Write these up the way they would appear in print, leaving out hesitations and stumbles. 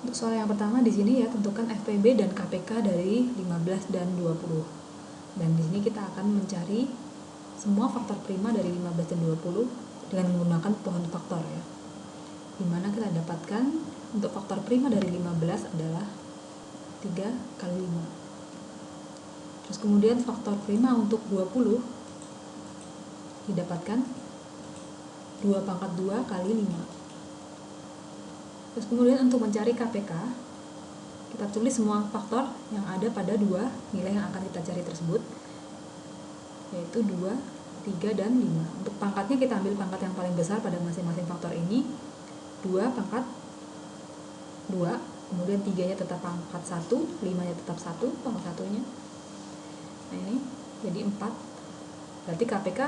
Untuk soal yang pertama di sini ya, tentukan FPB dan KPK dari 15 dan 20. Dan di sini kita akan mencari semua faktor prima dari 15 dan 20 dengan menggunakan pohon faktor ya. Dimana kita dapatkan untuk faktor prima dari 15 adalah 3 kali 5. Terus kemudian faktor prima untuk 20 didapatkan 2 pangkat 2 kali 5. Terus kemudian untuk mencari KPK, kita tulis semua faktor yang ada pada dua nilai yang akan kita cari tersebut, yaitu 2, 3, dan 5. Untuk pangkatnya kita ambil pangkat yang paling besar pada masing-masing faktor ini, 2 pangkat 2, kemudian 3-nya tetap pangkat 1, 5-nya tetap 1 pangkat 1-nya. Nah ini jadi 4. Berarti KPK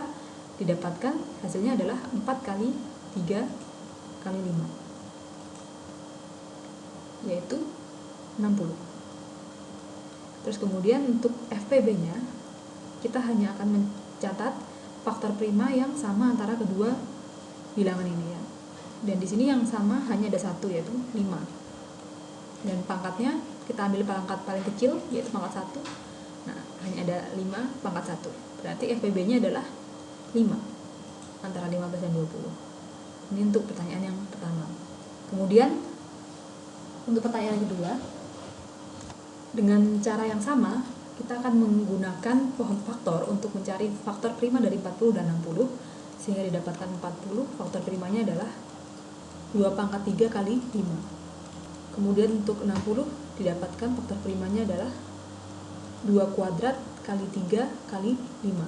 didapatkan hasilnya adalah 4 kali 3 kali 5, yaitu 60. Terus kemudian untuk FPB-nya kita hanya akan mencatat faktor prima yang sama antara kedua bilangan ini ya. Dan di sini yang sama hanya ada satu, yaitu 5. Dan pangkatnya kita ambil pangkat paling kecil, yaitu pangkat 1. Nah, hanya ada 5 pangkat 1. Berarti FPB-nya adalah 5 antara 15 dan 20. Ini untuk pertanyaan yang pertama. Kemudian untuk pertanyaan kedua, dengan cara yang sama, kita akan menggunakan pohon faktor untuk mencari faktor prima dari 40 dan 60, sehingga didapatkan 40, faktor primanya adalah 2 pangkat 3 kali 5. Kemudian untuk 60, didapatkan faktor primanya adalah 2 kuadrat kali 3 kali 5.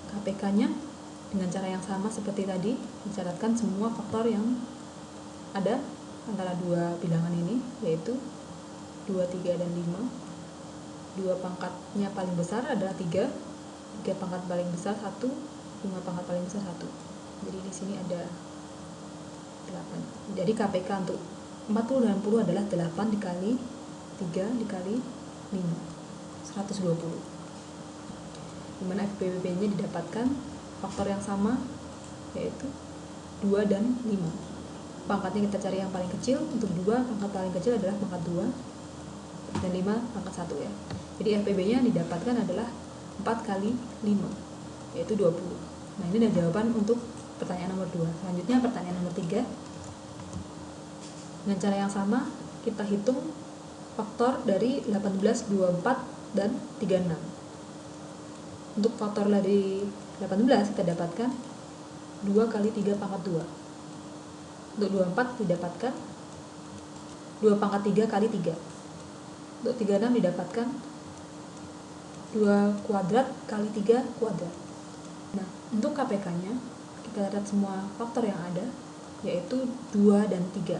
KPK-nya dengan cara yang sama seperti tadi, dicatatkan semua faktor yang ada antara dua bilangan ini, yaitu 2, 3, dan 5. 2 pangkatnya paling besar adalah 3 pangkat paling besar 1, 5 pangkat paling besar 1. Jadi di sini ada 8. Jadi KPK untuk 40 dan 60 adalah 8 dikali 3 dikali 5, 120. Dimana FPB-nya didapatkan faktor yang sama, yaitu 2 dan 5. Pangkatnya kita cari yang paling kecil. Untuk 2, pangkat paling kecil adalah pangkat 2, dan 5 pangkat 1 ya. Jadi FPB-nya didapatkan adalah 4 kali 5, yaitu 20. Nah ini adalah jawaban untuk pertanyaan nomor 2. Selanjutnya pertanyaan nomor 3. Dengan cara yang sama, kita hitung faktor dari 18, 24, dan 36. Untuk faktor dari 18 kita dapatkan 2 kali 3 pangkat 2. Untuk 24 didapatkan 2 pangkat 3 kali 3. Untuk 36 didapatkan 2 kuadrat kali 3 kuadrat. Nah, untuk KPK-nya kita lihat semua faktor yang ada, yaitu 2 dan 3.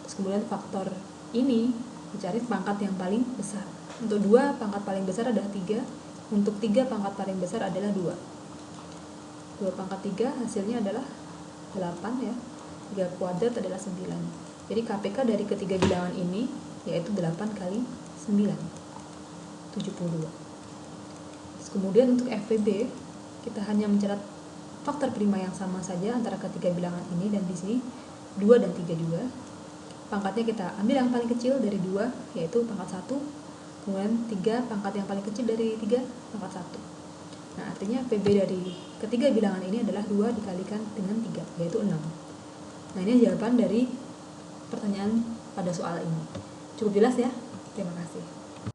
Terus kemudian faktor ini dicari pangkat yang paling besar. Untuk 2 pangkat paling besar adalah 3. Untuk 3 pangkat paling besar adalah 2. 2 pangkat 3 hasilnya adalah 8 ya. 3 kuadrat adalah 9. Jadi KPK dari ketiga bilangan ini yaitu 8 kali 9, 72. Terus kemudian untuk FPB kita hanya mencatat faktor prima yang sama saja antara ketiga bilangan ini, dan di sini 2 dan 3 juga. Pangkatnya kita ambil yang paling kecil dari 2, yaitu pangkat 1. Kemudian 3 pangkat yang paling kecil dari 3, pangkat 1. Nah artinya FPB dari ketiga bilangan ini adalah 2 dikalikan dengan 3, yaitu 6. Nah ini jawaban dari pertanyaan pada soal ini. Cukup jelas ya? Terima kasih.